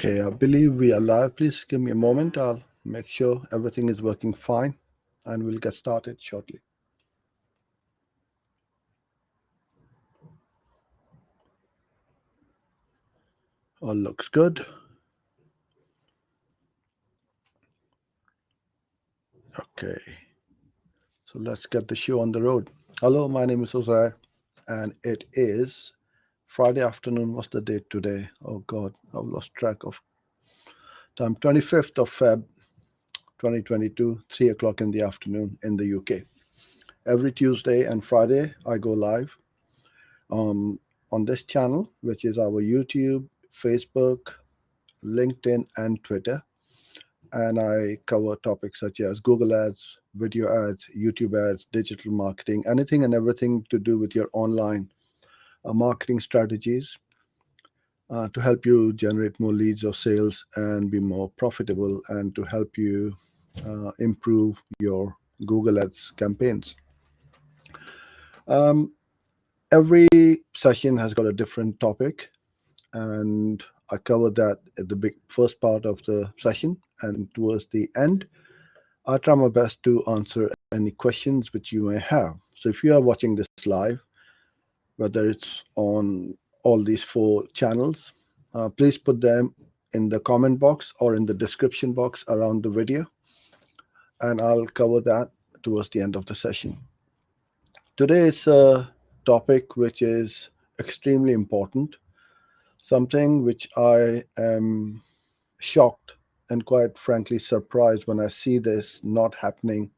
Okay, I believe we are live. Please give me a moment. I'll make sure everything is working fine and we'll get started shortly. All looks good. Okay, so let's get the show on the road. Hello, my name is Jose, and it is Friday afternoon. What's the date today? Oh God, I've lost track of time. 25th of Feb, 2022, 3 o'clock in the afternoon in the UK. Every Tuesday and Friday, I go live on this channel, which is our YouTube, Facebook, LinkedIn, and Twitter. And I cover topics such as Google Ads, video ads, YouTube ads, digital marketing, anything and everything to do with your online marketing strategies to help you generate more leads or sales and be more profitable, and to help you improve your Google Ads campaigns. Every session has got a different topic, and I covered that at the first part of the session, and towards the end, I try my best to answer any questions which you may have. So if you are watching this live, whether it's on all these 4 channels, please put them in the comment box or in the description box around the video, and I'll cover that towards the end of the session. Today it's a topic which is extremely important, something which I am shocked and quite frankly surprised when I see this not happening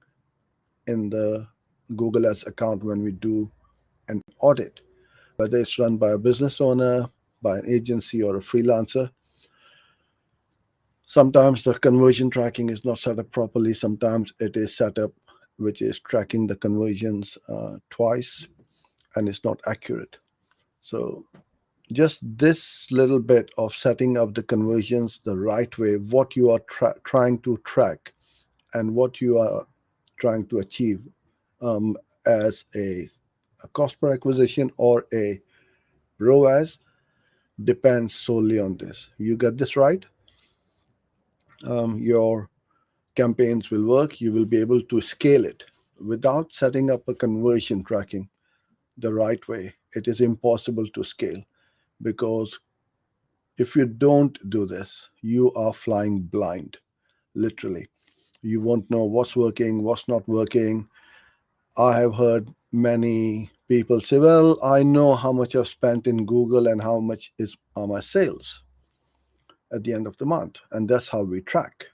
in the Google Ads account when we do an audit, whether it's run by a business owner, by an agency, or a freelancer. Sometimes the conversion tracking is not set up properly. Sometimes it is set up which is tracking the conversions twice, and it's not accurate. So just this little bit of setting up the conversions the right way, what you are trying to track and what you are trying to achieve as a cost per acquisition or a ROAS, depends solely on this. You get this right, your campaigns will work. You will be able to scale it. Without setting up a conversion tracking the right way, it is impossible to scale, because if you don't do this, you are flying blind, literally. You won't know what's working, what's not working. I have heard many people say, well, I know how much I've spent in Google and how much are my sales at the end of the month. And that's how we track.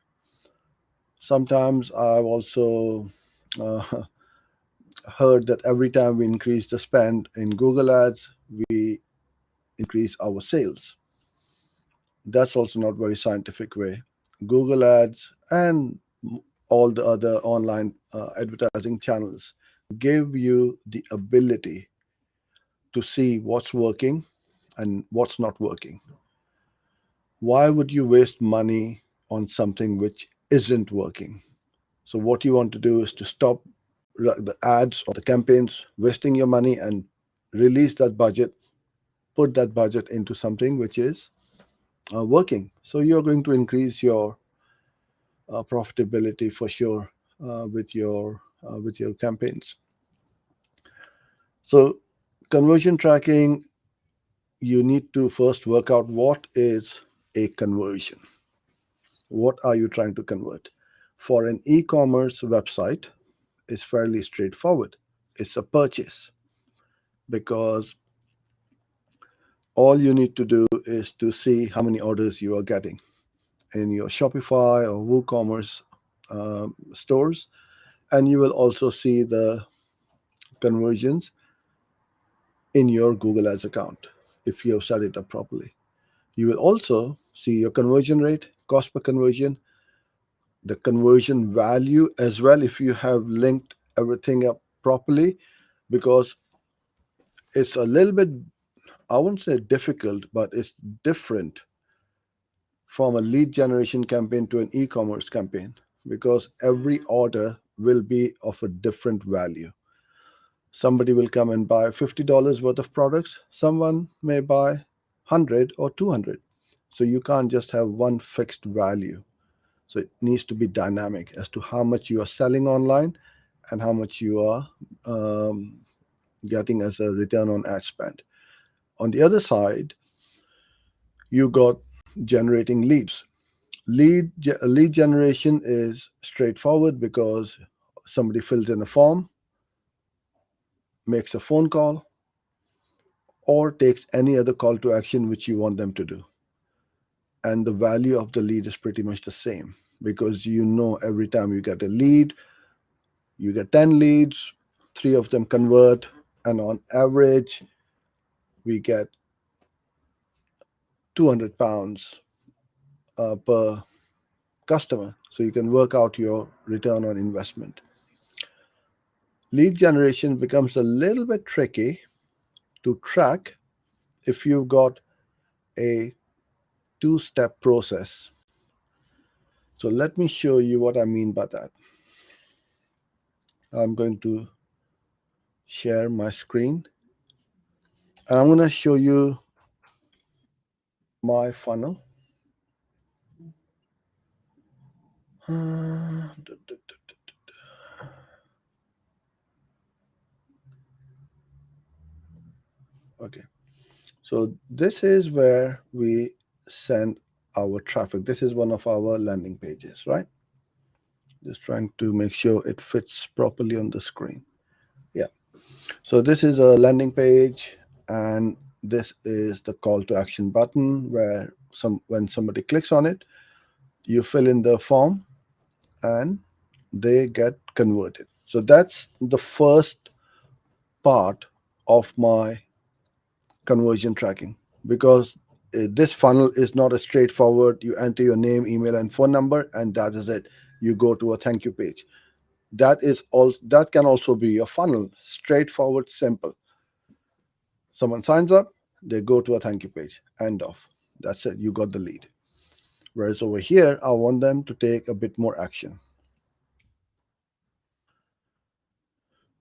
Sometimes I've also heard that every time we increase the spend in Google Ads, we increase our sales. That's also not very scientific way. Google Ads and all the other online advertising channels give you the ability to see what's working and what's not working. Why would you waste money on something which isn't working? So what you want to do is to stop the ads or the campaigns wasting your money and release that budget, put that budget into something which is working. So you're going to increase your profitability for sure with your campaigns. So conversion tracking, you need to first work out what is a conversion. What are you trying to convert? For an e-commerce website, it's fairly straightforward. It's a purchase, because all you need to do is to see how many orders you are getting in your Shopify or WooCommerce stores, and you will also see the conversions in your Google Ads account if you have set it up properly. You will also see your conversion rate, cost per conversion, the conversion value as well, if you have linked everything up properly, because it's a little bit, I wouldn't say difficult, but it's different from a lead generation campaign to an e-commerce campaign, because every order will be of a different value. Somebody will come and buy $50 worth of products. Someone may buy 100 or 200. So you can't just have one fixed value. So it needs to be dynamic as to how much you are selling online and how much you are getting as a return on ad spend. On the other side, you got generating leads. Lead generation is straightforward because somebody fills in a form, makes a phone call, or takes any other call to action which you want them to do. And the value of the lead is pretty much the same, because you know every time you get a lead, you get 10 leads, 3 of them convert, and on average, we get 200 pounds per customer. So you can work out your return on investment. Lead generation becomes a little bit tricky to track if you've got a 2-step process. So let me show you what I mean by that. I'm going to share my screen. I'm going to show you my funnel. Okay. So this is where we send our traffic. This is one of our landing pages, right? Just trying to make sure it fits properly on the screen. Yeah. So this is a landing page, and this is the call to action button where when somebody clicks on it, you fill in the form and they get converted. So that's the first part of my conversion tracking, because this funnel is not a straightforward, you enter your name, email, and phone number, and that is it. You go to a thank you page. That can also be a funnel, straightforward, simple. Someone signs up, they go to a thank you page, end of. That's it, you got the lead. Whereas over here, I want them to take a bit more action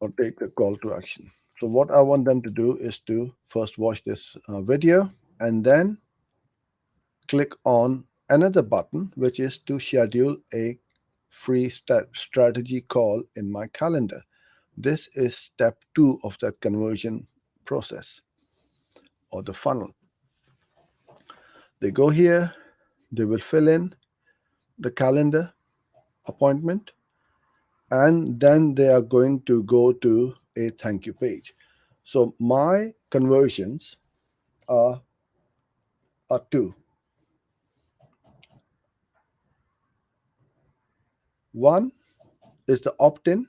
or take a call to action. So what I want them to do is to first watch this video and then click on another button, which is to schedule a free strategy call in my calendar. This is step 2 of that conversion process or the funnel. They go here, they will fill in the calendar appointment, and then they are going to go to a thank you page. So my conversions are 2. One is the opt-in,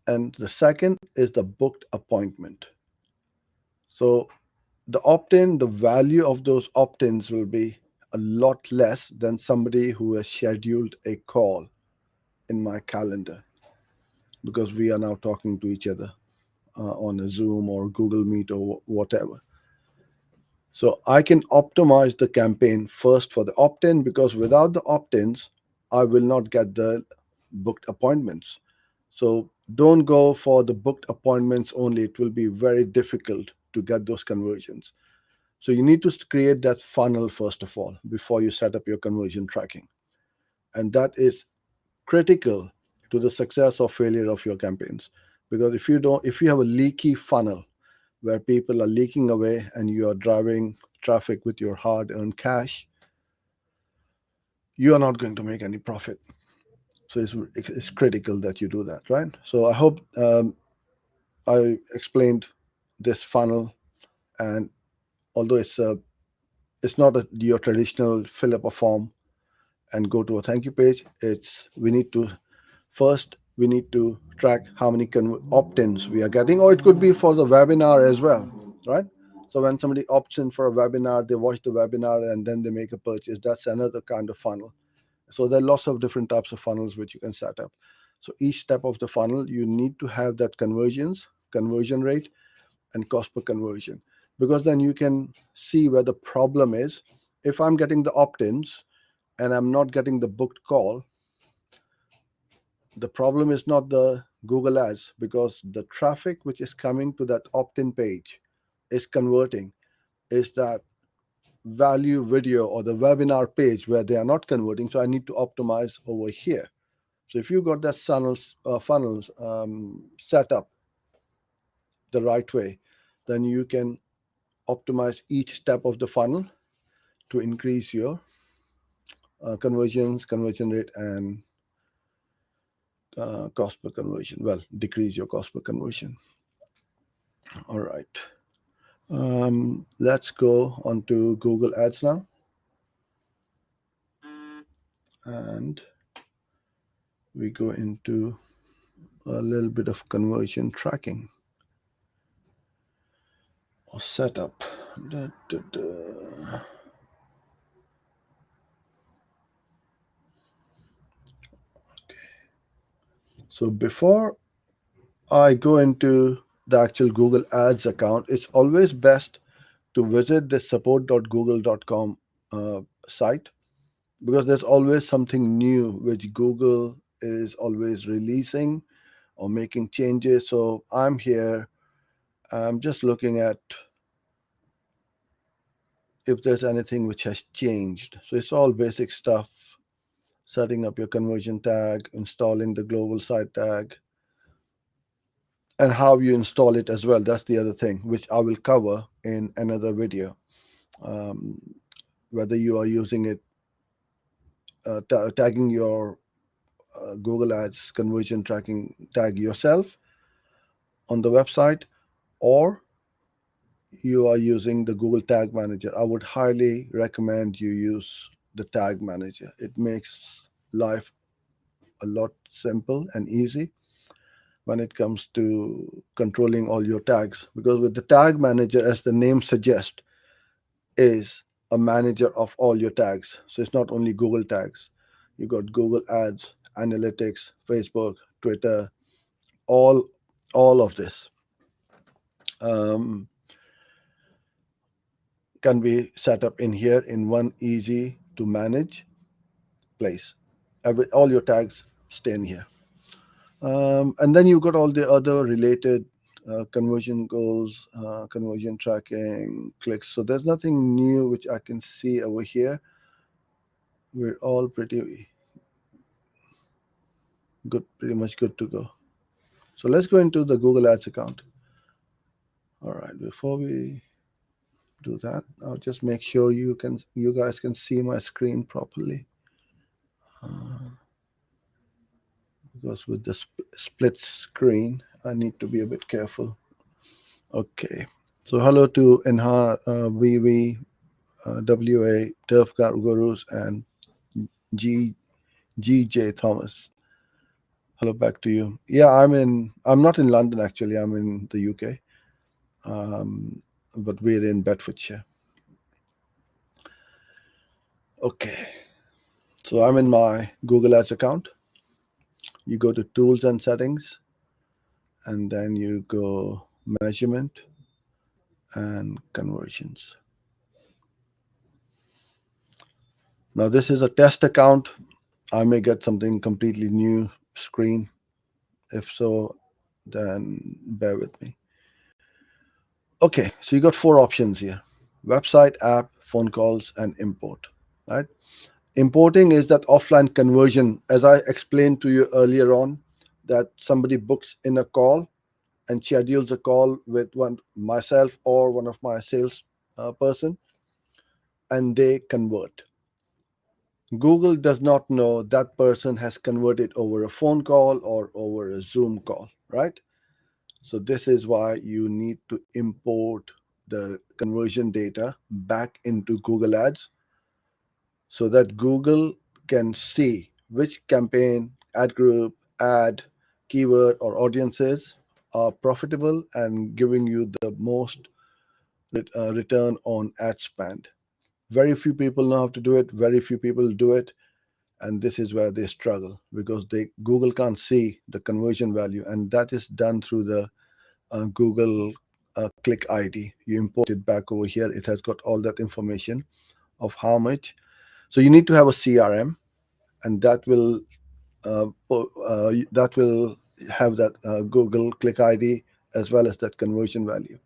and the second is the booked appointment. So the opt-in, the value of those opt-ins will be a lot less than somebody who has scheduled a call in my calendar, because we are now talking to each other on a Zoom or Google Meet or whatever. So I can optimize the campaign first for the opt-in, because without the opt-ins, I will not get the booked appointments. So don't go for the booked appointments only. It will be very difficult to get those conversions. So you need to create that funnel first of all before you set up your conversion tracking. And that is critical to the success or failure of your campaigns. Because if you have a leaky funnel where people are leaking away and you are driving traffic with your hard-earned cash, you are not going to make any profit. So it's critical that you do that, right? So I hope I explained this funnel, and although it's not your traditional fill up a form and go to a thank you page, we need to track how many opt-ins we are getting, or it could be for the webinar as well, right? So when somebody opts in for a webinar, they watch the webinar and then they make a purchase. That's another kind of funnel. So there are lots of different types of funnels which you can set up. So each step of the funnel, you need to have that conversion rate, and cost per conversion, because then you can see where the problem is. If I'm getting the opt-ins and I'm not getting the booked call, the problem is not the Google ads, because the traffic which is coming to that opt-in page is converting, is that value video or the webinar page where they are not converting. So I need to optimize over here. So if you got that funnels set up the right way, then you can optimize each step of the funnel to increase your conversion rate, and cost per conversion. Well, decrease your cost per conversion. All right. Let's go on to Google Ads now. And we go into a little bit of conversion tracking or setup. So before I go into the actual Google Ads account, it's always best to visit the support.google.com site, because there's always something new which Google is always releasing or making changes. So I'm here, I'm just looking at if there's anything which has changed. So it's all basic stuff: setting up your conversion tag, installing the global site tag, and how you install it as well. That's the other thing, which I will cover in another video. Whether you are using it, tagging your Google Ads conversion tracking tag yourself on the website, or you are using the Google Tag Manager, I would highly recommend you use the Tag Manager. It makes life a lot simple and easy when it comes to controlling all your tags, because with the Tag Manager, as the name suggests, is a manager of all your tags. So it's not only Google tags. You got Google Ads, Analytics, Facebook, Twitter, all of this can be set up in here in one easy to manage place. All your tags stay in here. And then you got all the other related conversion goals, conversion tracking, clicks. So there's nothing new which I can see over here. We're all pretty good, pretty much good to go. So let's go into the Google Ads account. All right, before we do that, I'll just make sure you guys can see my screen properly. Because with the split screen, I need to be a bit careful. Okay, so hello to Enha, VV, WA, Turf Gurus, and GJ Thomas. Hello back to you. Yeah, I'm not in London actually. I'm in the UK, but we're in Bedfordshire. Okay, so I'm in my Google Ads account. You go to Tools and Settings, and then you go Measurement and Conversions. Now this is a test account. I may get something completely new screen. If so, then bear with me. Okay, so you got 4 options here: website, app, phone calls, and import. Right? Importing is that offline conversion, as I explained to you earlier on, that somebody books in a call and schedules a call with myself or one of my sales person, and they convert. Google does not know that person has converted over a phone call or over a Zoom call, right? So this is why you need to import the conversion data back into Google Ads, so that Google can see which campaign, ad group, ad, keyword, or audiences are profitable and giving you the most return on ad spend. Very few people know how to do it. Very few people do it, and this is where they struggle, because Google can't see the conversion value, and that is done through the Google Click ID. You import it back over here. It has got all that information of how much. So you need to have a CRM, and that will have that Google Click ID as well as that conversion value.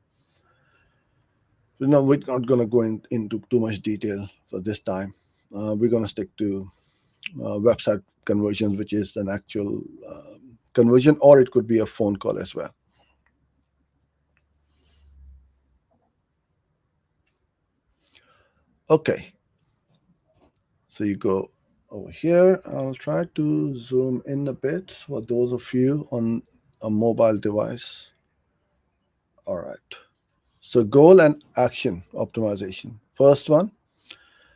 No, we're not going to go into too much detail for this time. We're going to stick to website conversions, which is an actual conversion, or it could be a phone call as well. Okay, so you go over here. I'll try to zoom in a bit for those of you on a mobile device. All right. So goal and action optimization. First one.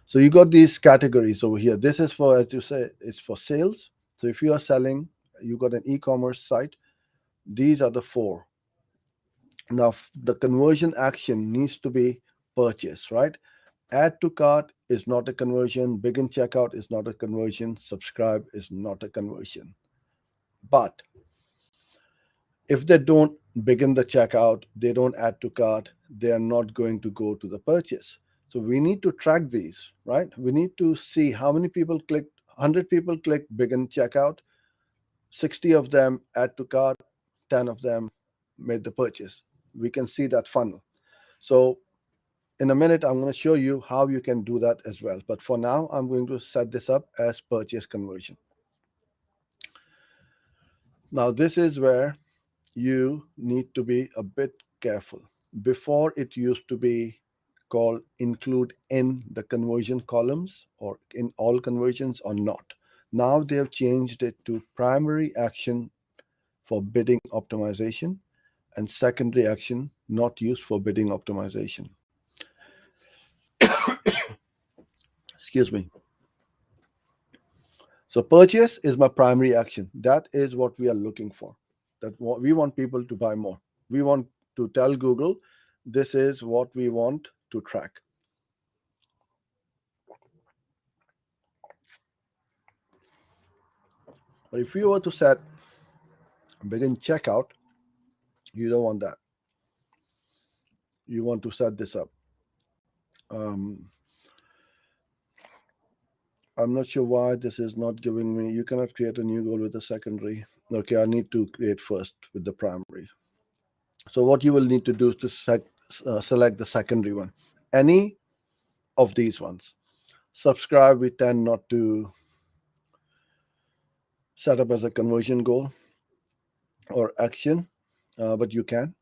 So you got these categories over here. This is for, as you say, it's for sales. So if you are selling, you got an e-commerce site. These are the four. Now the conversion action needs to be purchase, right? Add to cart is not a conversion. Begin checkout is not a conversion. Subscribe is not a conversion. But if they don't begin the checkout, they don't add to cart, they are not going to go to the purchase. So we need to track these, right? We need to see how many people clicked. 100 people click begin checkout, 60 of them add to cart, 10 of them made the purchase. We can see that funnel. So in a minute, I'm going to show you how you can do that as well. But for now, I'm going to set this up as purchase conversion. Now, this is where you need to be a bit careful. Before, it used to be called include in the conversion columns or in all conversions or not. Now they have changed it to primary action for bidding optimization and secondary action not used for bidding optimization. Excuse me. So purchase is my primary action. That is what we are looking for. That we want people to buy more. We want to tell Google this is what we want to track. But if you were to set begin checkout, you don't want that. You want to set this up. I'm not sure why this is not giving me. You cannot create a new goal with the secondary. Okay, I need to create first with the primary. So what you will need to do is to select the secondary one. Any of these ones. Subscribe, we tend not to set up as a conversion goal or action, but you can.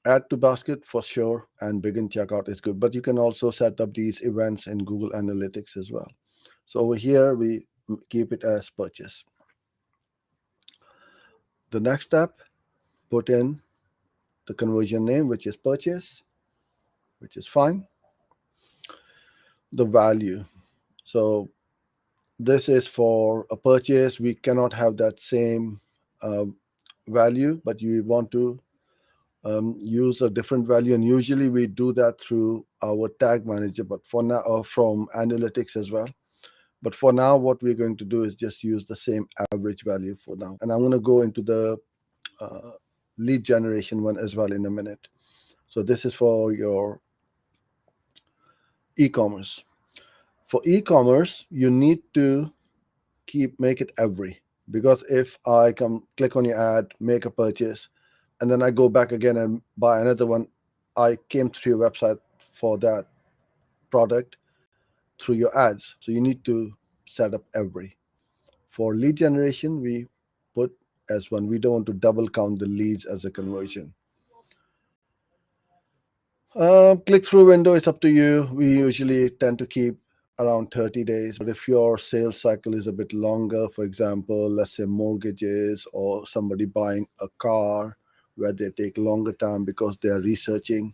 Add to basket for sure, and begin checkout is good. But you can also set up these events in Google Analytics as well. So over here, we keep it as purchase. The next step, put in the conversion name, which is purchase, which is fine. The value. So this is for a purchase. We cannot have that same value, but you want to use a different value, and usually we do that through our tag manager, but for now, or from analytics as well. But for now, what we're going to do is just use the same average value for now. And I'm going to go into the lead generation one as well in a minute. So this is for your e-commerce. For e-commerce, you need to make it every, because if I come click on your ad, make a purchase, and then I go back again and buy another one, I came through your website for that product through your ads. So you need to set up every. For lead generation, we put as one. We don't want to double count the leads as a conversion. Click through window, it's up to you. We usually tend to keep around 30 days. But if your sales cycle is a bit longer, for example, let's say mortgages or somebody buying a car, where they take longer time because they are researching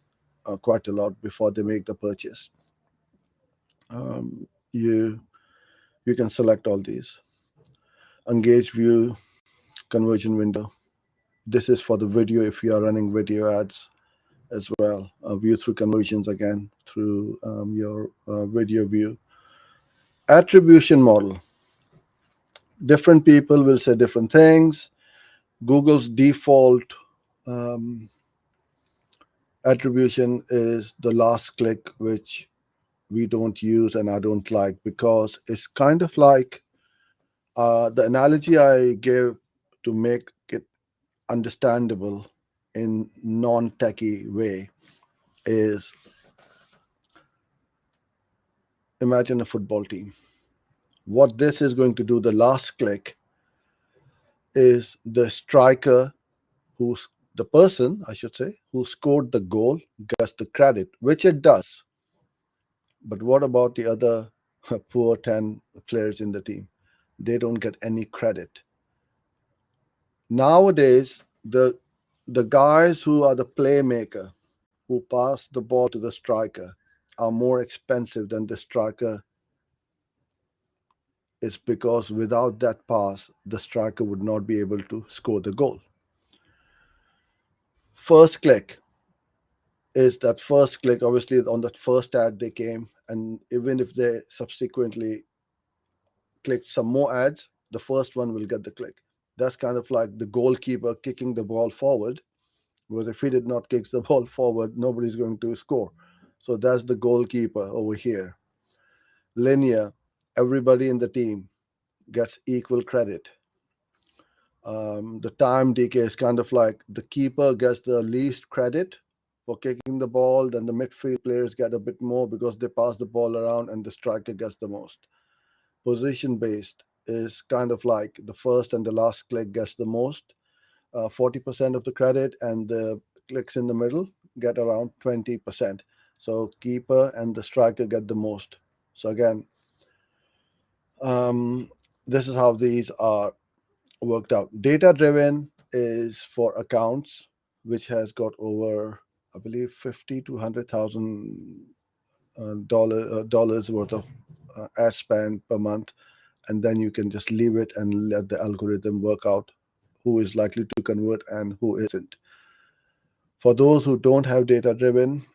quite a lot before they make the purchase, you can select all these. Engage view, conversion window. This is for the video if you are running video ads as well. View through conversions again through your video view. Attribution model. Different people will say different things. Google's default attribution is the last click, which we don't use and I don't like, because it's kind of like the analogy I gave to make it understandable in non-techie way is imagine a football team. What this is going to do, the last click, is the striker, who's the person, I should say, who scored the goal gets the credit, which it does. But what about the other poor 10 players in the team? They don't get any credit. Nowadays, the guys who are the playmaker, who pass the ball to the striker, are more expensive than the striker. Is because without that pass, the striker would not be able to score the goal. First click is that first click, obviously, on that first ad they came, and even if they subsequently click some more ads, the first one will get the click. That's kind of like the goalkeeper kicking the ball forward, because if he did not kick the ball forward, nobody's going to score. So that's the goalkeeper over here. Linear, everybody in the team gets equal credit. The time decay is kind of like the keeper gets the least credit for kicking the ball, then the midfield players get a bit more because they pass the ball around, and the striker gets the most. Position based is kind of like the first and the last click gets the most, 40% of the credit, and the clicks in the middle get around 20%. So keeper and the striker get the most. So again, this is how these are worked out. Data driven is for accounts which has got over, I believe, 50 to 100,000 dollars worth of ad spend per month, and then you can just leave it and let the algorithm work out who is likely to convert and who isn't. For those who don't have data driven,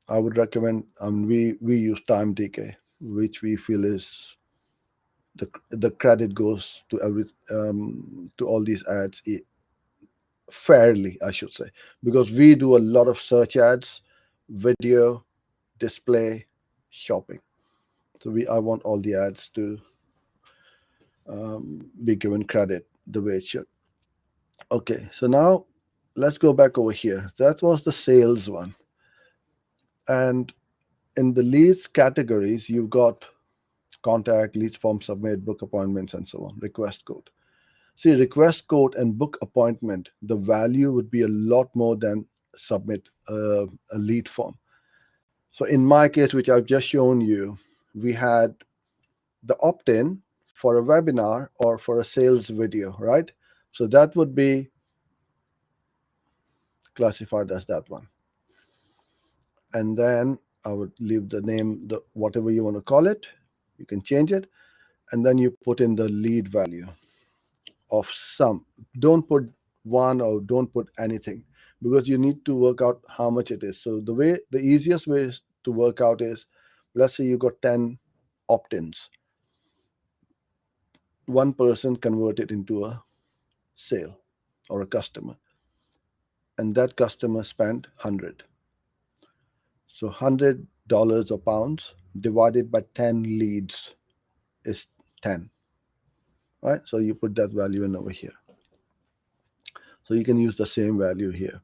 I would recommend, we use time decay, which we feel is the credit goes to to all these ads fairly, I should say, because we do a lot of search ads, video, display, shopping. So I want all the ads to be given credit the way it should. Okay, so now let's go back over here. That was the sales one. And in the leads categories, you've got contact, leads form, submit, book appointments, and so on, request code. See, request code and book appointment, the value would be a lot more than submit a lead form. So in my case, which I've just shown you, we had the opt-in for a webinar or for a sales video, right? So that would be classified as that one. And then I would leave the name, whatever you want to call it. You can change it. And then you put in the lead value of some. Don't put one or don't put anything, because you need to work out how much it is. So the easiest way to work out is, let's say you got 10 opt-ins. One person converted into a sale or a customer, and that customer spent 100. So $100 or pounds divided by 10 leads is 10, right? So you put that value in over here. So you can use the same value here.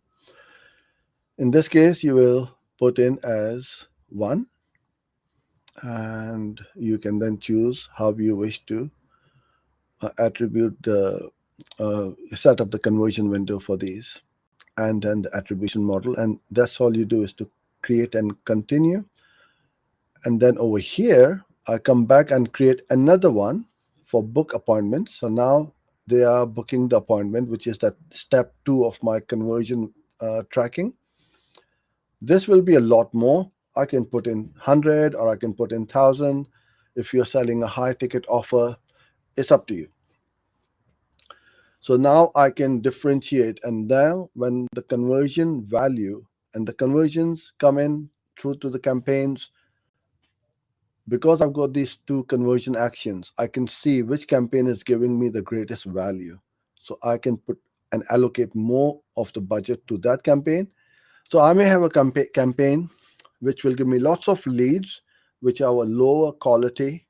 In this case, you will put in as 1, and you can then choose how you wish to attribute the set up the conversion window for these, and then the attribution model. And that's all you do, is to create and continue. And then over here, I come back and create another one for book appointments. So now they are booking the appointment, which is that step 2 of my conversion tracking. This will be a lot more. I can put in 100 or I can put in 1,000. If you're selling a high ticket offer, it's up to you. So now I can differentiate, and now when the conversion value and the conversions come in through to the campaigns, because I've got these 2 conversion actions, I can see which campaign is giving me the greatest value. So I can put and allocate more of the budget to that campaign. So I may have a campaign which will give me lots of leads, which are a lower quality,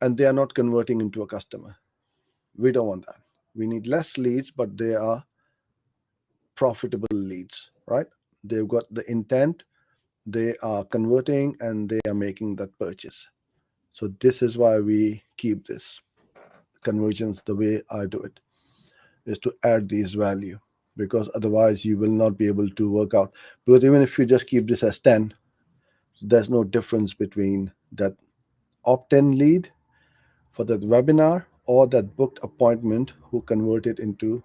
and they are not converting into a customer. We don't want that. We need less leads, but they are profitable leads, right? They've got the intent, they are converting and they are making that purchase. So this is why we keep this conversions the way I do it, is to add these value, because otherwise you will not be able to work out. Because even if you just keep this as 10, there's no difference between that opt-in lead for that webinar or that booked appointment who converted into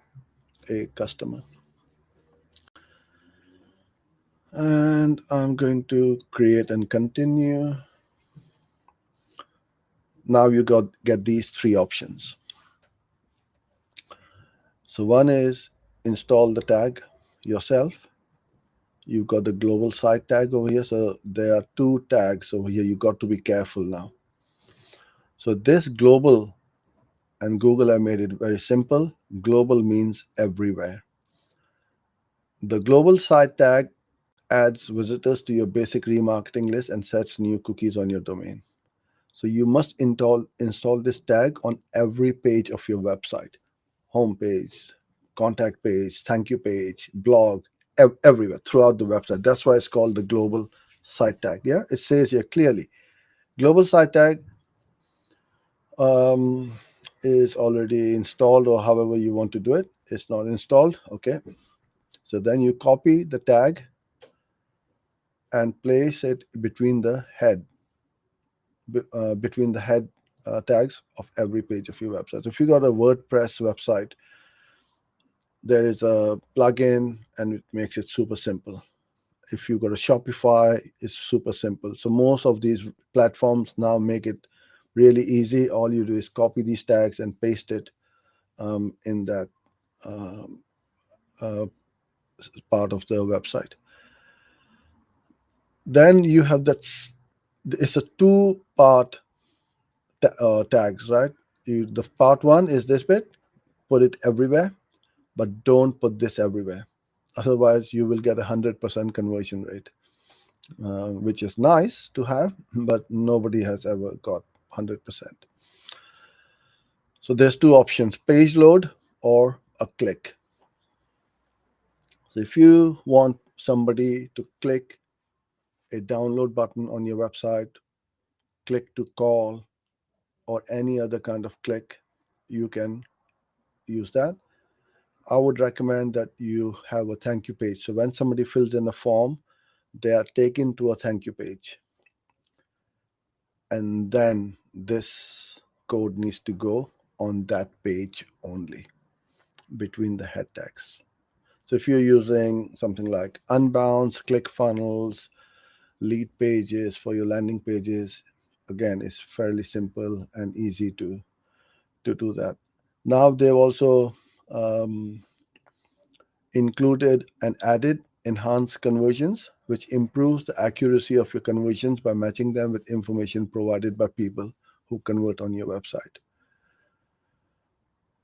a customer. And I'm going to create and continue. Now you get these three options. So one is install the tag yourself. You've got the global site tag over here. So there are two tags over here. You got to be careful now. So this global, and Google have made it very simple. Global means everywhere. The global site tag adds visitors to your basic remarketing list and sets new cookies on your domain. So you must install this tag on every page of your website, homepage, contact page, thank you page, blog, everywhere throughout the website. That's why it's called the global site tag. Yeah, it says here clearly, global site tag is already installed, or however you want to do it. It's not installed. Okay, so then you copy the tag and place it between the head tags of every page of your website. If you got a WordPress website, there is a plugin and it makes it super simple. If you got a Shopify, it's super simple. So most of these platforms now make it really easy. All you do is copy these tags and paste it in that part of the website. Then you have that. It's a two-part tags, right? The part one is this bit. Put it everywhere, but don't put this everywhere. Otherwise, you will get 100% conversion rate, which is nice to have, but nobody has ever got 100%. So there's two options: page load or a click. So if you want somebody to click a download button on your website, click to call, or any other kind of click, you can use that. I would recommend that you have a thank you page. So when somebody fills in a form, they are taken to a thank you page. And then this code needs to go on that page only, between the head tags. So if you're using something like Unbounce, ClickFunnels, lead pages for your landing pages, again, it's fairly simple and easy to do that. Now they've also included and added enhanced conversions, which improves the accuracy of your conversions by matching them with information provided by people who convert on your website.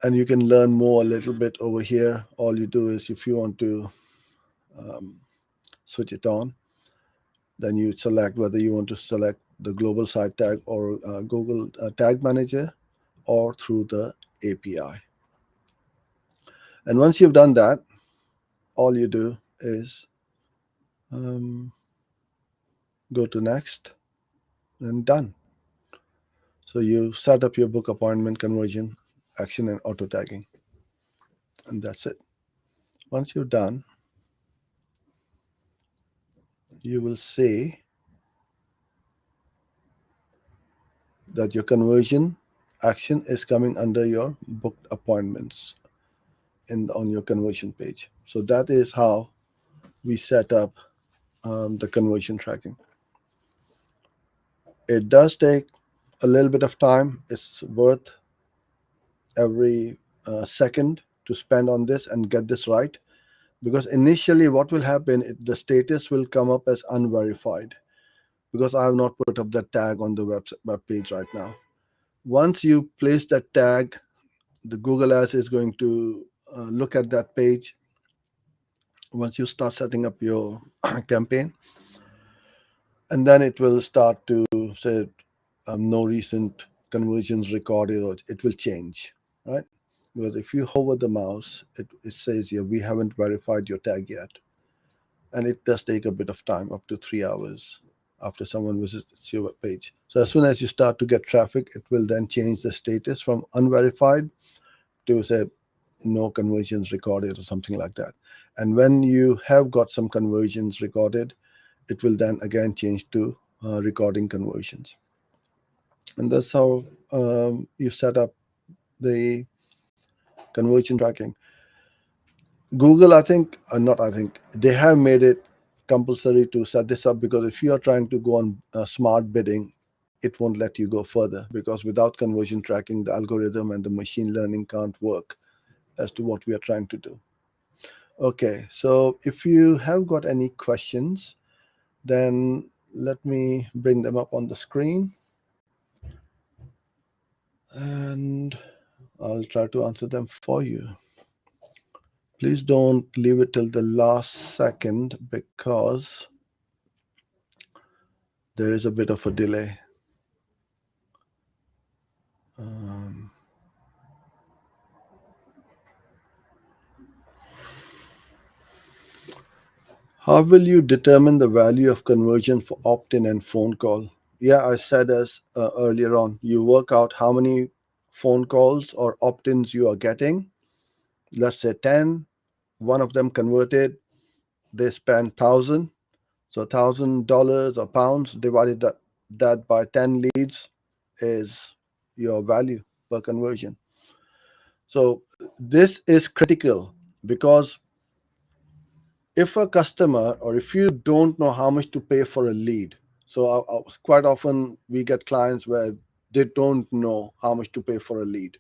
And you can learn more a little bit over here. All you do is, if you want to switch it on, then you select whether you want to select the global site tag or Google Tag Manager, or through the API. And once you've done that, all you do is go to next and done. So you set up your book appointment, conversion, action, and auto tagging. And that's it. Once you're done, you will see that your conversion action is coming under your booked appointments on your conversion page. So that is how we set up the conversion tracking. It does take a little bit of time. It's worth every second to spend on this and get this right, because initially what will happen, the status will come up as unverified, because I have not put up that tag on the web page right now. Once you place that tag, the Google Ads is going to look at that page once you start setting up your campaign, and then it will start to say no recent conversions recorded, or it will change, right? Because if you hover the mouse, it says here, we haven't verified your tag yet. and it does take a bit of time, up to 3 hours after someone visits your web page. So as soon as you start to get traffic, it will then change the status from unverified to, say, no conversions recorded or something like that. And when you have got some conversions recorded, it will then again change to recording conversions. And that's how you set up the conversion tracking. Google, I think, they have made it compulsory to set this up, because if you are trying to go on smart bidding, it won't let you go further, because without conversion tracking, the algorithm and the machine learning can't work as to what we are trying to do. Okay, so if you have got any questions, then let me bring them up on the screen, and I'll try to answer them for you. Please don't leave it till the last second, because there is a bit of a delay. How will you determine the value of conversion for opt-in and phone call? Yeah, I said as earlier on, you work out how many phone calls or opt-ins you are getting. Let's say 10, one of them converted, they spend 1,000. So $1,000 or pounds divided that by 10 leads is your value per conversion. So this is critical, because if a customer, or if you don't know how much to pay for a lead, so quite often we get clients where they don't know how much to pay for a lead.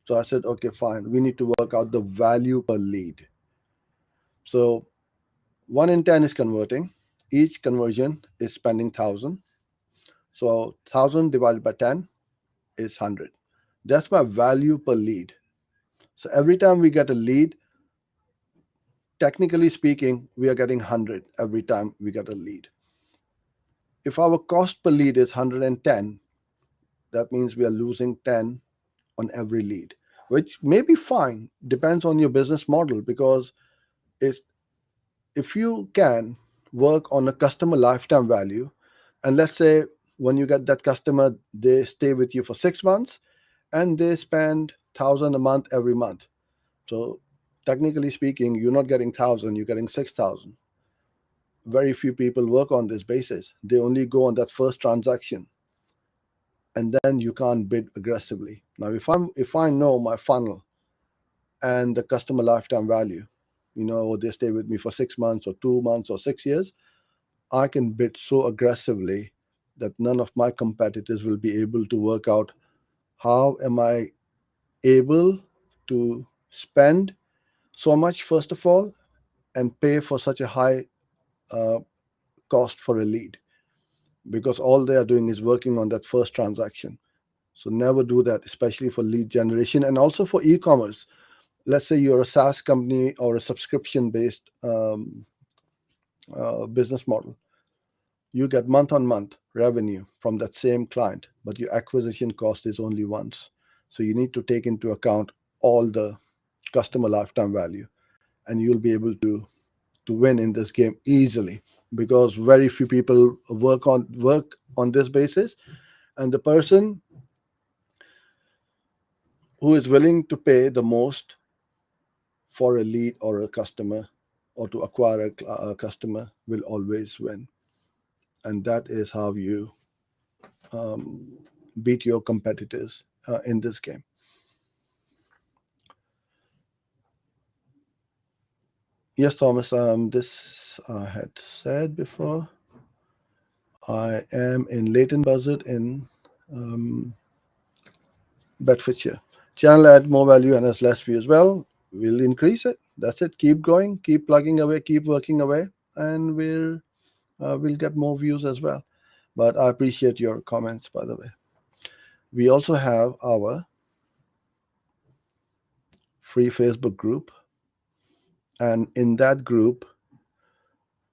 So I said, okay, fine, we need to work out the value per lead. So 1 in 10 is converting. Each conversion is spending 1,000. So 1,000 divided by 10 is 100. That's my value per lead. So every time we get a lead, technically speaking, we are getting 100 every time we get a lead. If our cost per lead is 110, that means we are losing 10 on every lead, which may be fine, depends on your business model, because if you can work on a customer lifetime value, and let's say when you get that customer, they stay with you for 6 months and they spend 1,000 a month every month. So technically speaking, you're not getting 1,000, you're getting 6,000. Very few people work on this basis. They only go on that first transaction, and then you can't bid aggressively. Now, if I know my funnel and the customer lifetime value, they stay with me for 6 months or 2 months or 6 years, I can bid so aggressively that none of my competitors will be able to work out how am I able to spend so much, first of all, and pay for such a high cost for a lead, because all they are doing is working on that first transaction. So never do that, especially for lead generation and also for e-commerce. Let's say you're a SaaS company or a subscription-based business model. You get month-on-month revenue from that same client, but your acquisition cost is only once. So you need to take into account all the customer lifetime value, and you'll be able to win in this game easily, because very few people work on this basis. And the person who is willing to pay the most for a lead or a customer, or to acquire a customer, will always win. And that is how you beat your competitors in this game. Yes, Thomas, this I had said before. I am in Leighton Buzzard in Bedfordshire. Channel add more value and has less views. Well, we'll increase it. That's it. Keep going, keep plugging away, keep working away, and we'll get more views as well. But I appreciate your comments, by the way. We also have our free Facebook group, and in that group,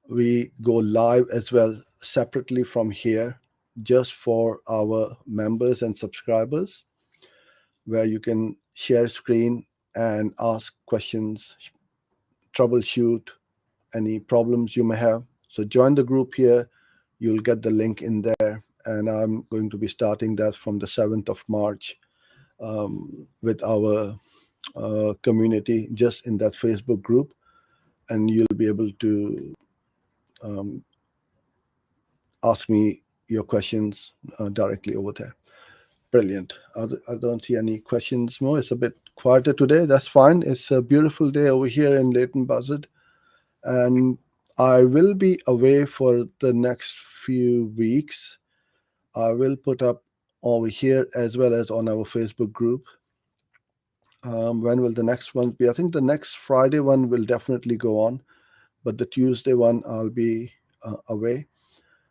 we go live as well, separately from here, just for our members and subscribers, where you can share screen and ask questions, troubleshoot, any problems you may have. So join the group here. You'll get the link in there, and I'm going to be starting that from the 7th of March with our community just in that Facebook group, and you'll be able to um, ask me your questions directly over there. Brilliant. I don't see any questions more. It's a bit quieter today. That's fine. It's a beautiful day over here in Leighton Buzzard. And I will be away for the next few weeks. I will put up over here as well as on our Facebook group. When will the next one be? I think the next Friday one will definitely go on, but the Tuesday one I'll be away,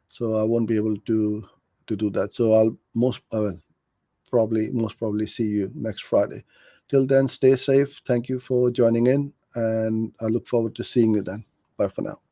so I won't be able to do that. So I'll most probably see you next Friday. Till then, stay safe. Thank you for joining in, and I look forward to seeing you then. Bye for now.